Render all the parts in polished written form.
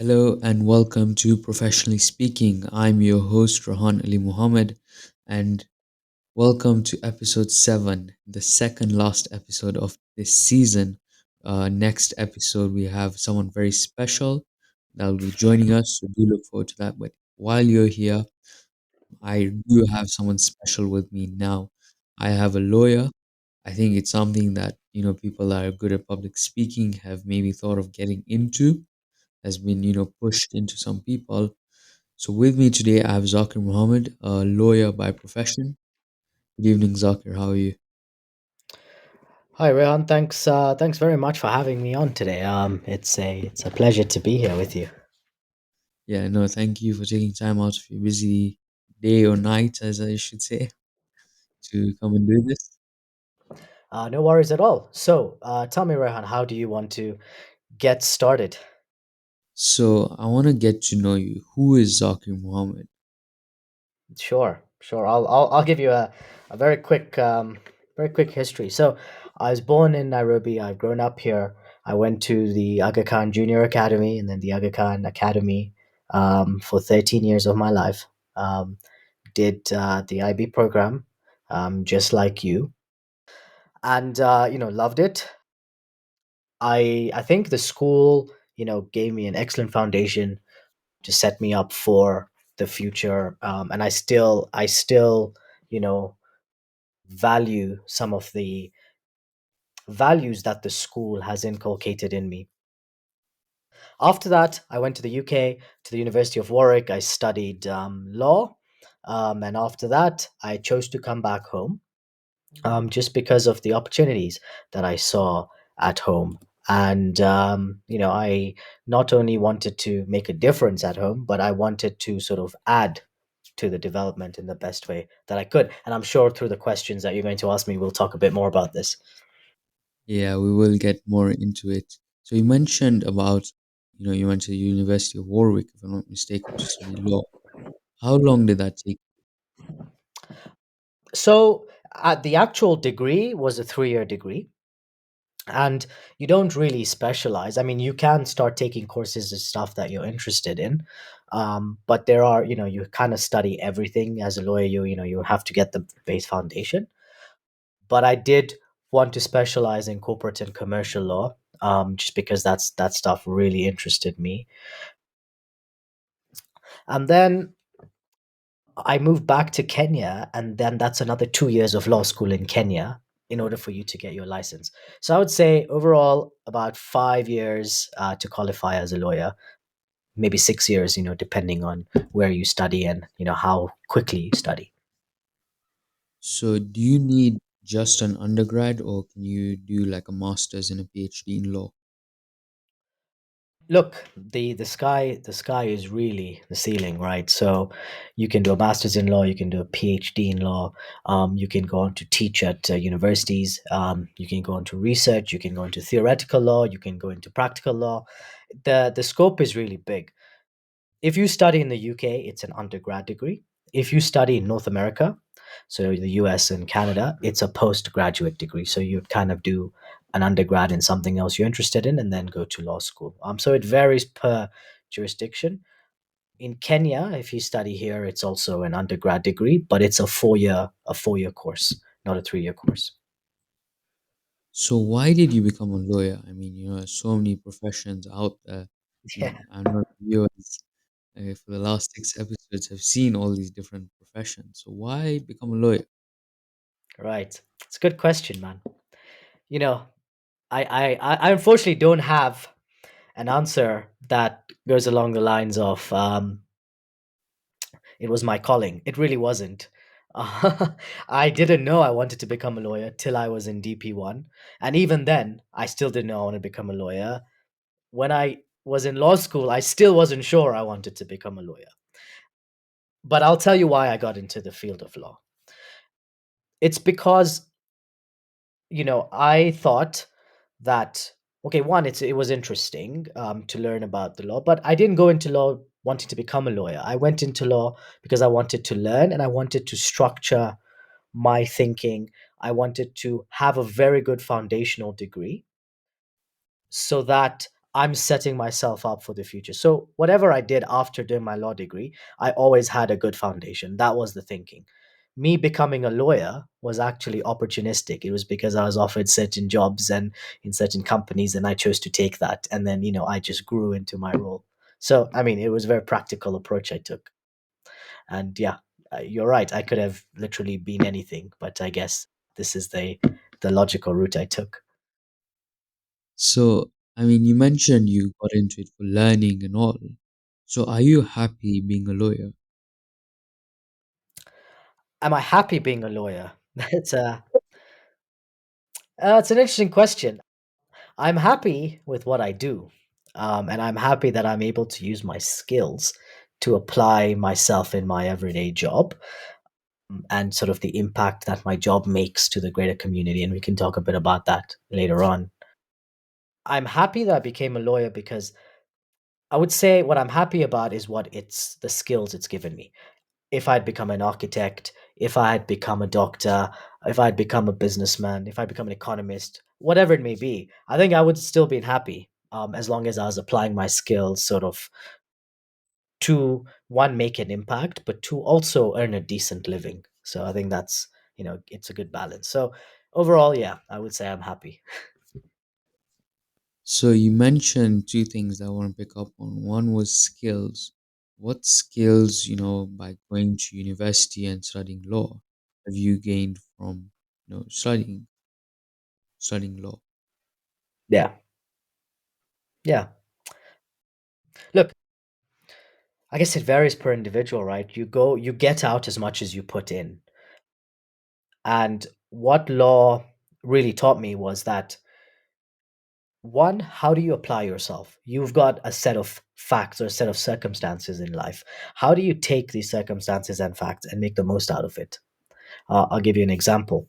Hello and welcome to Professionally Speaking. I'm your host Rahan Ali Mohammed, and welcome to episode 7, the second last episode of this season. Next episode, we have someone very special that will be joining us, so do look forward to that. But while you're here, I do have someone special with me now. I have a lawyer. I think it's something that people that are good at public speaking have maybe thought of getting into, has been pushed into some people. So with me today, I have Zakir Mohammed, a lawyer by profession. Good evening, Zakir. How are you? Hi, Rehan. Thanks very much for having me on today. It's a pleasure to be here with you. Yeah, no, thank you for taking time out of your busy day or night, as I should say, to come and do this. No worries at all. So, tell me, Rehan, how do you want to get started? So I want to get to know you. Who is Zakir Mohammed? Sure. I'll give you a very quick history. So, I was born in Nairobi. I've grown up here. I went to the Aga Khan Junior Academy and then the Aga Khan Academy for 13 years of my life. Um, did the IB program, just like you, and loved it. I think the school gave me an excellent foundation to set me up for the future, and I still you know value some of the values that the school has inculcated in me. After that, I went to the UK to the University of Warwick. I studied law, and after that, I chose to come back home just because of the opportunities that I saw at home. And, I not only wanted to make a difference at home, but I wanted to sort of add to the development in the best way that I could. And I'm sure through the questions that you're going to ask me, we'll talk a bit more about this. Yeah, we will get more into it. So you mentioned about, you went to the University of Warwick, if I'm not mistaken, to study law. How long did that take? So, the actual degree was a 3 year degree. And you don't really specialize. I mean, you can start taking courses and stuff that you're interested in, but there are, you kind of study everything as a lawyer. You have to get the base foundation. But I did want to specialize in corporate and commercial law, just because that stuff really interested me. And then I moved back to Kenya, and then that's another 2 years of law school in Kenya in order for you to get your license. So I would say overall about 5 years to qualify as a lawyer, maybe 6 years, depending on where you study and how quickly you study. So do you need just an undergrad, or can you do like a master's and a PhD in law? Look, the sky is really the ceiling, right? So you can do a master's in law, you can do a PhD in law, you can go on to teach at universities, you can go into research, you can go into theoretical law, you can go into practical law. The scope is really big. If you study in the UK, it's an undergrad degree. If you study in North America, so the US and Canada, it's a postgraduate degree. So you'd kind of do an undergrad in something else you're interested in and then go to law school. So it varies per jurisdiction. In Kenya, if you study here, it's also an undergrad degree, but it's a 4 year course, not a 3 year course. So why did you become a lawyer? I mean, there's so many professions out there. I Yeah, mean, I know the viewers for the last 6 episodes have seen all these different professions. So why become a lawyer? right. It's a good question, man. You know, I unfortunately don't have an answer that goes along the lines of it was my calling. It really wasn't. I didn't know I wanted to become a lawyer till I was in DP1. And even then, I still didn't know I wanted to become a lawyer. When I was in law school, I still wasn't sure I wanted to become a lawyer. But I'll tell you why I got into the field of law. It's because I thought that okay, one, it was interesting to learn about the law, but I didn't go into law wanting to become a lawyer. I went into law because I wanted to learn and I wanted to structure my thinking. I wanted to have a very good foundational degree so that I'm setting myself up for the future. So whatever I did after doing my law degree, I always had a good foundation. That was the thinking. Me becoming a lawyer was actually opportunistic. It was because I was offered certain jobs and in certain companies, and I chose to take that. And then, I just grew into my role. So, I mean, it was a very practical approach I took. And yeah, you're right. I could have literally been anything, but I guess this is the logical route I took. So, I mean, you mentioned you got into it for learning and all. So, are you happy being a lawyer? Am I happy being a lawyer? It's an interesting question. I'm happy with what I do, and I'm happy that I'm able to use my skills to apply myself in my everyday job, and sort of the impact that my job makes to the greater community. And we can talk a bit about that later on. I'm happy that I became a lawyer because I would say what I'm happy about is what it's the skills it's given me. If I'd become an architect, if I had become a doctor, if I'd become a businessman, if I'd become an economist, whatever it may be, I think I would still be happy, as long as I was applying my skills sort of to one, make an impact, but to also earn a decent living. So I think that's, it's a good balance. So overall, yeah, I would say I'm happy. So, you mentioned two things that I want to pick up on. One was skills. What skills, by going to university and studying law, have you gained from, studying law? Yeah. Yeah. Look, I guess it varies per individual, right? You get out as much as you put in. And what law really taught me was that, one, how do you apply yourself? You've got a set of facts or a set of circumstances in life. How do you take these circumstances and facts and make the most out of it? I'll give you an example.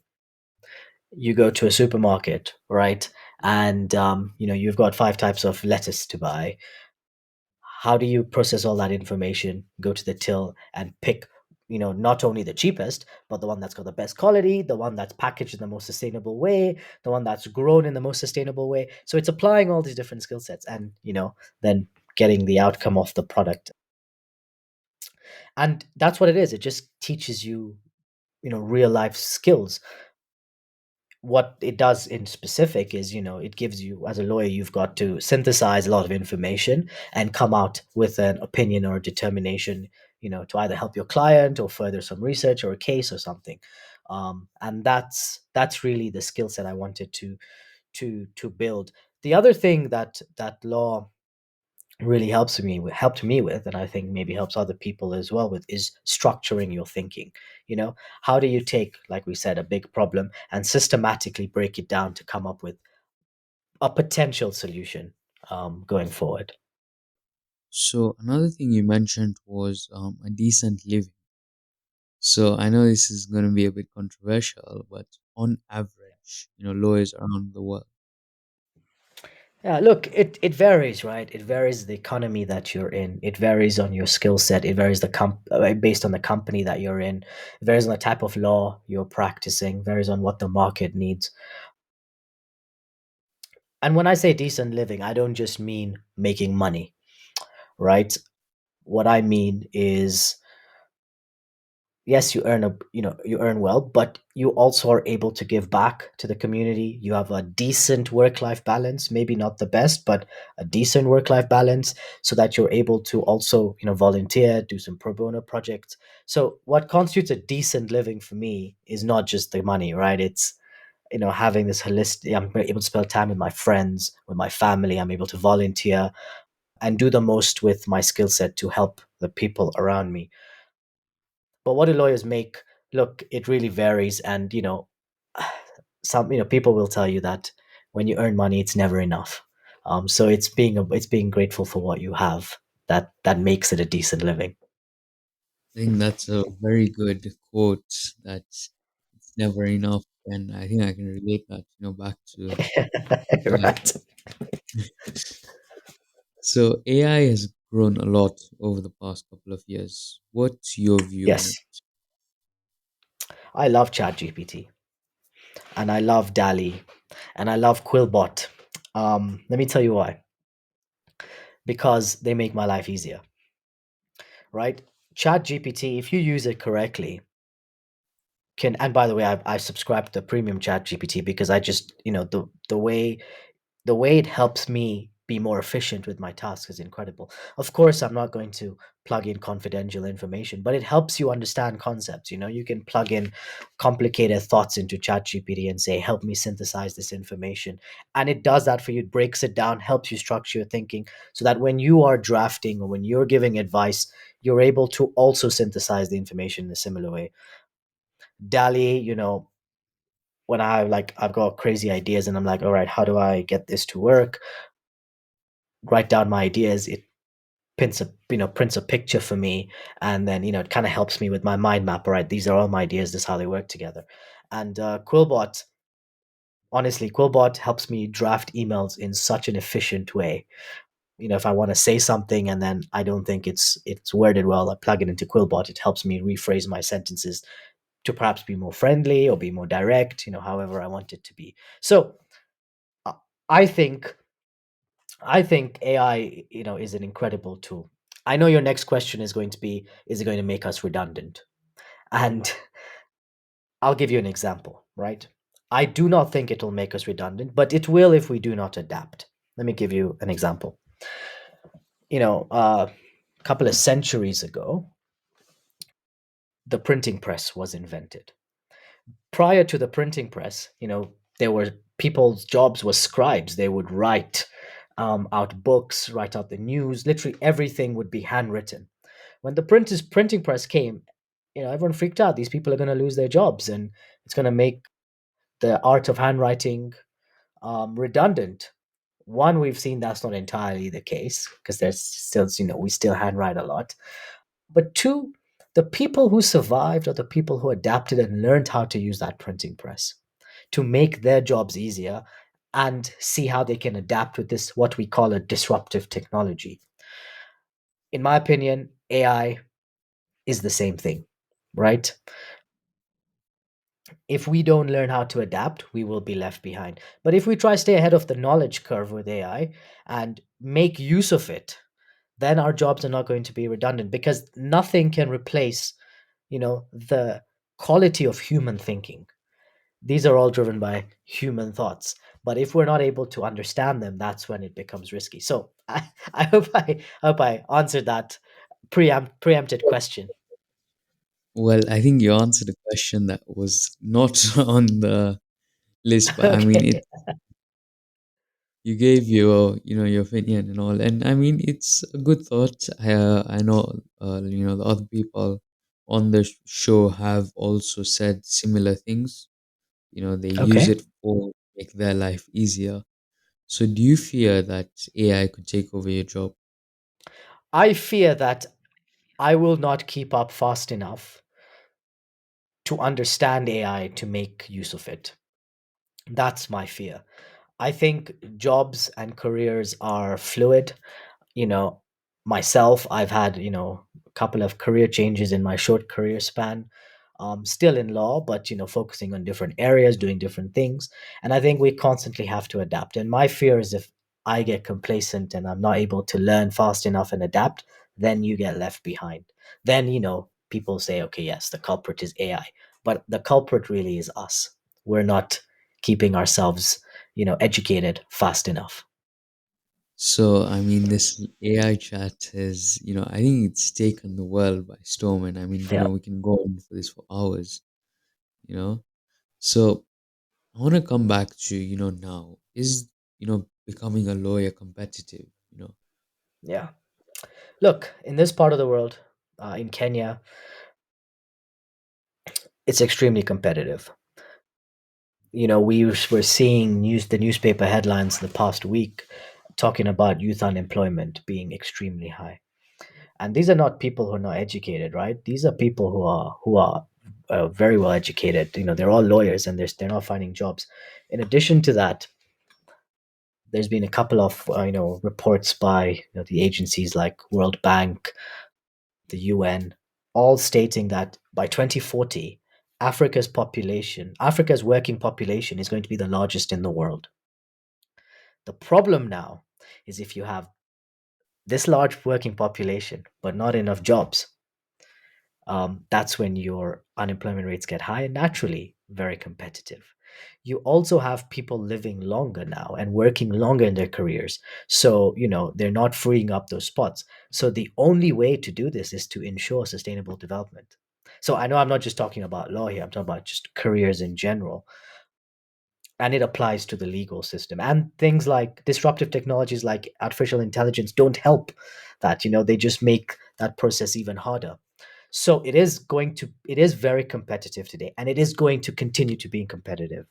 You go to a supermarket, right? And you've got five types of lettuce to buy. How do you process all that information, go to the till and pick, not only the cheapest, but the one that's got the best quality, the one that's packaged in the most sustainable way, the one that's grown in the most sustainable way. So it's applying all these different skill sets and, then getting the outcome of the product. And that's what it is. It just teaches you, real life skills. What it does in specific is, it gives you, as a lawyer, you've got to synthesize a lot of information and come out with an opinion or a determination, to either help your client or further some research or a case or something. And that's really the skill set I wanted to build. The other thing that law really helped me with, and I think maybe helps other people as well with, is structuring your thinking. How do you take, like we said, a big problem and systematically break it down to come up with a potential solution, going forward. So, another thing you mentioned was a decent living. So, I know this is going to be a bit controversial, but on average, lawyers around the world. Yeah, look, it varies, right? It varies the economy that you're in. It varies on your skill set. It varies based on the company that you're in. It varies on the type of law you're practicing. Varies on what the market needs. And when I say decent living, I don't just mean making money, right? What I mean is, yes, you earn well, but you also are able to give back to the community. You have a decent work life balance, maybe not the best, but a decent work life balance, so that you're able to also, volunteer, do some pro bono projects. So what constitutes a decent living for me is not just the money, right? It's, having this holistic, I'm able to spend time with my friends, with my family. I'm able to volunteer and do the most with my skill set to help the people around me. But what do lawyers make? Look, it really varies, and, some, people will tell you that when you earn money, it's never enough. So it's being grateful for what you have, that makes it a decent living. I think that's a very good quote that it's never enough. And I think I can relate that, back to life. Right. So AI has grown a lot over the past couple of years. What's your view on Yes, it? I love ChatGPT, and I love DALI, and I love Quillbot. Let me tell you why. because they make my life easier, right? Chat GPT, if you use it correctly, can, and by the way, I subscribe to the premium Chat GPT because I just, the way it helps me be more efficient with my tasks is incredible. Of course, I'm not going to plug in confidential information, but it helps you understand concepts. You can plug in complicated thoughts into ChatGPT and say, help me synthesize this information. And it does that for you. It breaks it down, helps you structure your thinking so that when you are drafting or when you're giving advice, you're able to also synthesize the information in a similar way. DALI, when I've got crazy ideas and I'm like, all right, how do I get this to work? Write down my ideas. It prints a picture for me, and then it kind of helps me with my mind map. All right, these are all my ideas. This is how they work together. And Quillbot, honestly, Quillbot helps me draft emails in such an efficient way. If I want to say something and then I don't think it's worded well, I plug it into Quillbot. It helps me rephrase my sentences to perhaps be more friendly or be more direct. However I want it to be. So uh, I think I think AI, is an incredible tool. I know your next question is going to be, is it going to make us redundant? And I'll give you an example, right? I do not think it'll make us redundant, but it will if we do not adapt. Let me give you an example. A couple of centuries ago, the printing press was invented. Prior to the printing press, there were people's jobs were scribes. They would write out books, write out the news. Literally everything would be handwritten. When the printing press came, everyone freaked out. These people are going to lose their jobs, and it's going to make the art of handwriting redundant. One, we've seen that's not entirely the case because there's still, we still handwrite a lot. But two, the people who survived are the people who adapted and learned how to use that printing press to make their jobs easier and see how they can adapt with this, what we call a disruptive technology. In my opinion, AI is the same thing, right? If we don't learn how to adapt, we will be left behind. But if we try stay ahead of the knowledge curve with AI and make use of it, then our jobs are not going to be redundant because nothing can replace, the quality of human thinking. These are all driven by human thoughts. But if we're not able to understand them, that's when it becomes risky. So I hope I answered that preempted question. Well, I think you answered a question that was not on the list, but I mean, Okay. you gave your opinion and all, and I mean, it's a good thought. I know, the other people on the show have also said similar things. They use Okay. it for make their life easier. So, do you fear that AI could take over your job? I fear that I will not keep up fast enough to understand AI to make use of it. That's my fear. I think jobs and careers are fluid. you know Myself, I've had a couple of career changes in my short career span. Still in law, but focusing on different areas, doing different things. And I think we constantly have to adapt, and my fear is if I get complacent and I'm not able to learn fast enough and adapt, then you get left behind. Then people say, okay, yes, the culprit is AI, but the culprit really is us. We're not keeping ourselves educated fast enough. So, I mean, this AI chat is, I think it's taken the world by storm. And I mean, Yeah. we can go on for this for hours, you know. So, I want to come back to, now. Is, becoming a lawyer competitive? Yeah. Look, in this part of the world, in Kenya, it's extremely competitive. We're seeing the newspaper headlines the past week talking about youth unemployment being extremely high. And these are not people who are not educated, right? These are people who are very well educated. They're all lawyers and they're not finding jobs. In addition to that, there's been a couple of reports by the agencies like World Bank, the UN, all stating that by 2040, Africa's working population is going to be the largest in the world. The problem now is if you have this large working population, but not enough jobs, that's when your unemployment rates get high and naturally very competitive. You also have people living longer now and working longer in their careers. So, they're not freeing up those spots. So, the only way to do this is to ensure sustainable development. So, I know I'm not just talking about law here, I'm talking about just careers in general. And it applies to the legal system. And things like disruptive technologies like artificial intelligence don't help that. They just make that process even harder. So it is very competitive today, and it is going to continue to be competitive.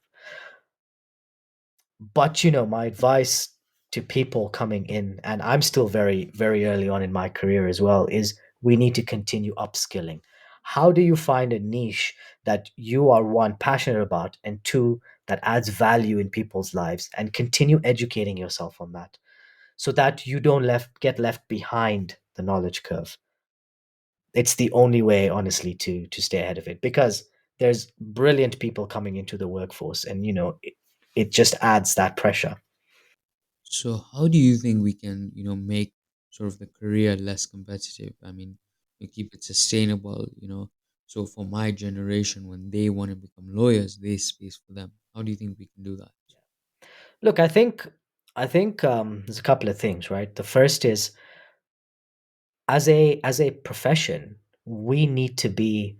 But my advice to people coming in, and I'm still very, very early on in my career as well, is we need to continue upskilling. How do you find a niche that you are, one, passionate about, and two, that adds value in people's lives, and continue educating yourself on that so that you don't get left behind the knowledge curve? It's the only way, honestly, to stay ahead of it, because there's brilliant people coming into the workforce, and it just adds that pressure. So how do you think we can, make sort of the career less competitive? I mean, we keep it sustainable, So for my generation, when they want to become lawyers, there's space for them. How do you think we can do that? Look, I think there's a couple of things, right? The first is, as a profession, we need to be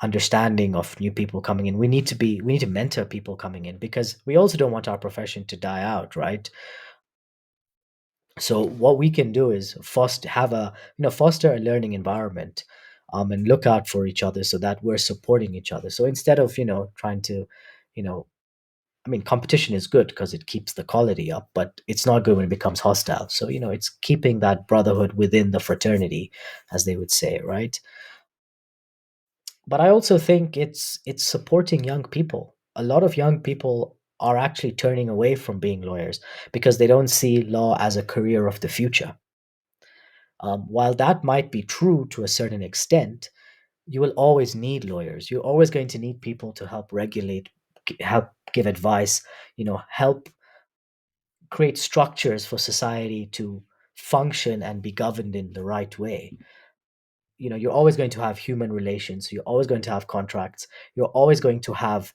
understanding of new people coming in. We need to mentor people coming in, because we also don't want our profession to die out, right? So what we can do is foster a learning environment, and look out for each other so that we're supporting each other. So instead of trying to, you know I mean, competition is good because it keeps the quality up, but it's not good when it becomes hostile. So it's keeping that brotherhood within the fraternity, as they would say, right? But I also think it's supporting young people. A lot of young people are actually turning away from being lawyers because they don't see law as a career of the future. While that might be true to a certain extent, you will always need lawyers. You're always going to need people to help regulate, help give advice, help create structures for society to function and be governed in the right way. You're always going to have human relations, you're always going to have contracts, you're always going to have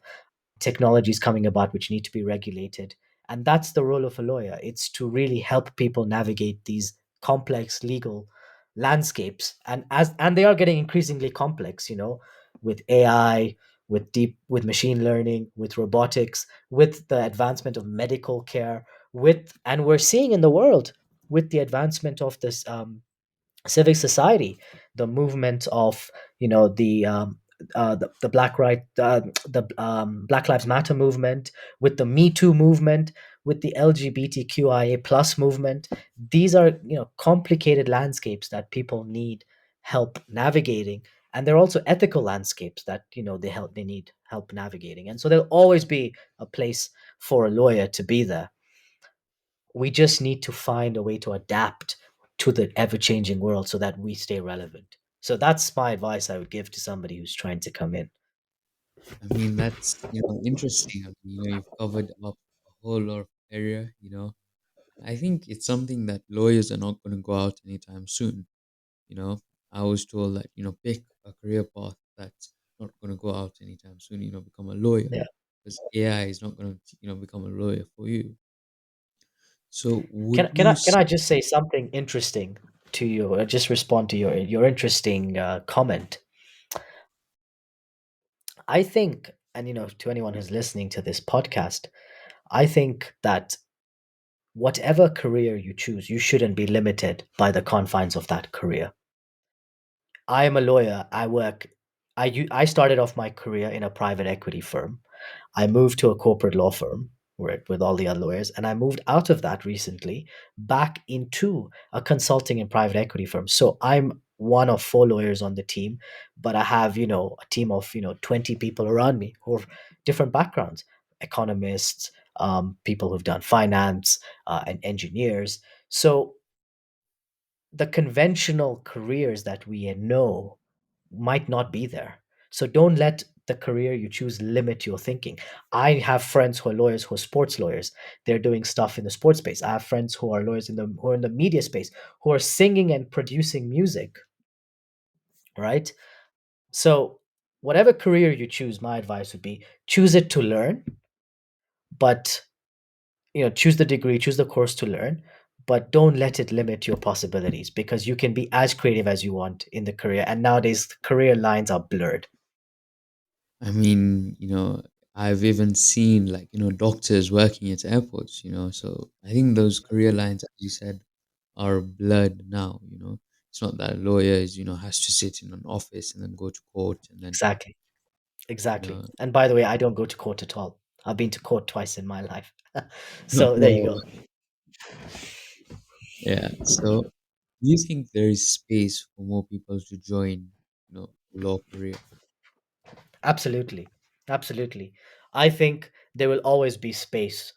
technologies coming about which need to be regulated. And that's the role of a lawyer. It's to really help people navigate these complex legal landscapes. And they are getting increasingly complex, with AI, with machine learning, with robotics, with the advancement of medical care, and we're seeing in the world with the advancement of this civic society, the movement of the Black Lives Matter movement, with the Me Too movement, with the LGBTQIA plus movement. These are complicated landscapes that people need help navigating, and they're also ethical landscapes that they need help navigating. And so there'll always be a place for a lawyer to be there. We just need to find a way to adapt to the ever changing world so that we stay relevant. So that's my advice I would give to somebody who's trying to come in. I mean, that's, interesting. I mean, you've covered up a whole lot of area, I think it's something that lawyers are not going to go out anytime soon. You know, I was told that, pick a career path that's not going to go out anytime soon, become a lawyer, Yeah. because AI is not going to, become a lawyer for you. So Can would can you I can say, I just say something interesting to you? Just respond to your interesting comment. I think, and to anyone who's listening to this podcast, I think that whatever career you choose, you shouldn't be limited by the confines of that career. I am a lawyer. I started off my career in a private equity firm. I moved to a corporate law firm with all the other lawyers, and I moved out of that recently back into a consulting and private equity firm. So I'm one of four lawyers on the team, but I have, a team of, 20 people around me who have different backgrounds, economists, people who've done finance, and engineers. So the conventional careers that we know might not be there. So don't let the career you choose limit your thinking. I have friends who are lawyers, who are sports lawyers. They're doing stuff in the sports space. I have friends who are lawyers who are in the media space, who are singing and producing music, right? So whatever career you choose, my advice would be choose it to learn, but choose the degree, choose the course to learn, but don't let it limit your possibilities, because you can be as creative as you want in the career. And nowadays, career lines are blurred. I mean, I've even seen like, doctors working at airports, so I think those career lines, as you said, are blurred now. It's not that a lawyer has to sit in an office and then go to court and then, Exactly. you Exactly. know, And by the way, I don't go to court at all. I've been to court twice in my life. So there you well, go. yeah. So do you think there is space for more people to join, the law career? Absolutely. Absolutely. I think there will always be space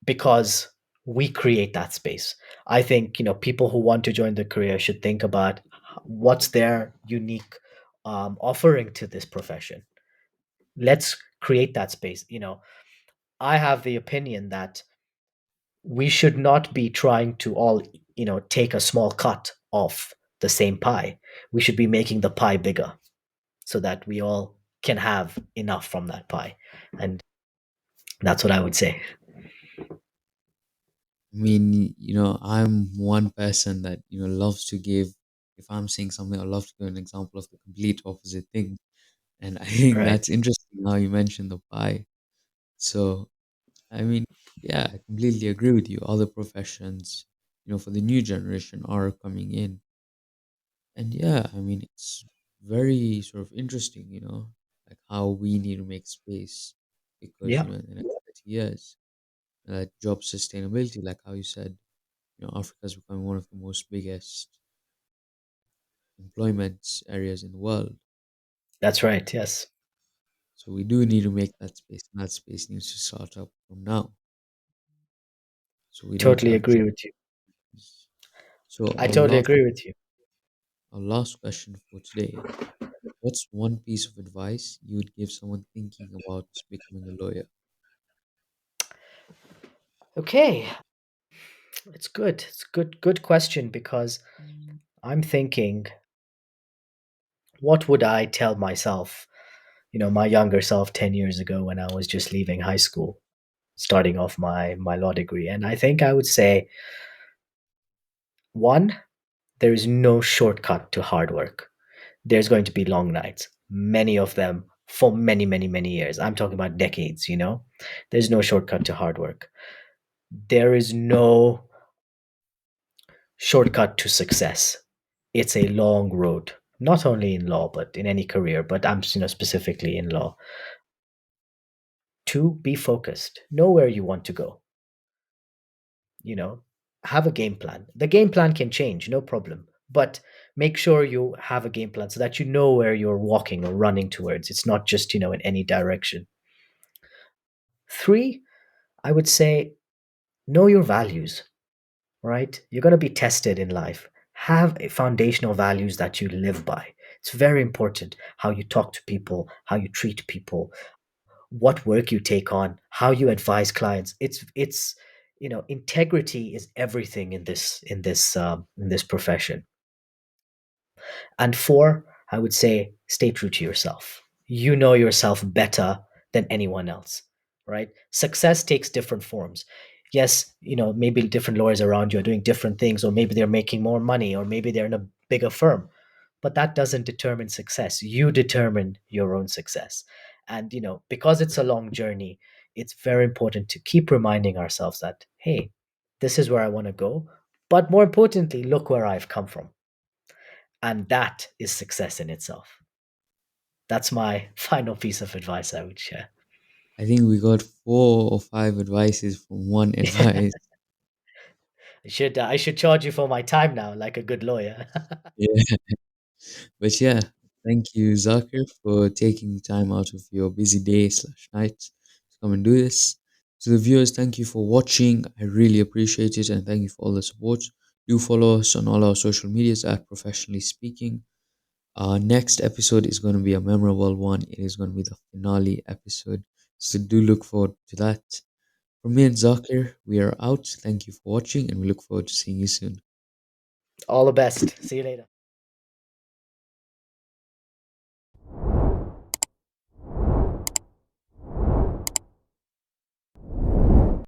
because we create that space. I think, people who want to join the career should think about what's their unique offering to this profession. Let's create that space. I have the opinion that we should not be trying to all, take a small cut off the same pie. We should be making the pie bigger so that we all can have enough from that pie. And that's what I would say. I mean, I'm one person that, loves to give, if I'm saying something, I love to give an example of the complete opposite thing. And I think Right. that's interesting how you mentioned the pie. So, I mean, yeah, I completely agree with you. Other professions, for the new generation are coming in. And yeah, I mean, it's very sort of interesting, like how we need to make space because, Yeah, in the next 30 years, job sustainability, like how you said, Africa is becoming one of the most biggest employment areas in the world. that's right. Yes. So we do need to make that space, and that space needs to start up from now. So we don't Totally have agree with you. jobs. So I totally agree with you. our last question for today: what's one piece of advice you would give someone thinking about becoming a lawyer? Okay. It's good. It's good question, because I'm thinking, what would I tell myself, my younger self 10 years ago when I was just leaving high school, starting off my law degree? And I think I would say, one, there is no shortcut to hard work. There's going to be long nights, many of them for many, many, many years. I'm talking about decades. There's no shortcut to hard work. There is no shortcut to success. It's a long road, not only in law, but in any career, but I'm specifically in law. Two, be focused. Know where you want to go. You know, have a game plan. The game plan can change, no problem. But make sure you have a game plan so that you know where you're walking or running towards. It's not just, in any direction. Three, I would say, know your values, right? You're going to be tested in life. Have a foundational values that you live by. It's very important how you talk to people, how you treat people, what work you take on, how you advise clients. It's integrity is everything in this profession. And four, I would say, stay true to yourself. You know yourself better than anyone else, right? Success takes different forms. Yes, maybe different lawyers around you are doing different things, or maybe they're making more money, or maybe they're in a bigger firm. But that doesn't determine success. You determine your own success. And, because it's a long journey, it's very important to keep reminding ourselves that, hey, this is where I want to go. But more importantly, look where I've come from. And that is success in itself. That's my final piece of advice I would share. I think we got 4 or 5 advices from one advice. I should charge you for my time now, like a good lawyer. Yeah. But yeah, thank you, Zakir, for taking time out of your busy day slash night to come and do this. To the viewers, thank you for watching. I really appreciate it and thank you for all the support. Do follow us on all our social medias at Professionally Speaking. Next episode is going to be a memorable one. It is going to be the finale episode. So do look forward to that. From me and Zakir, we are out. Thank you for watching, and we look forward to seeing you soon. All the best. See you later.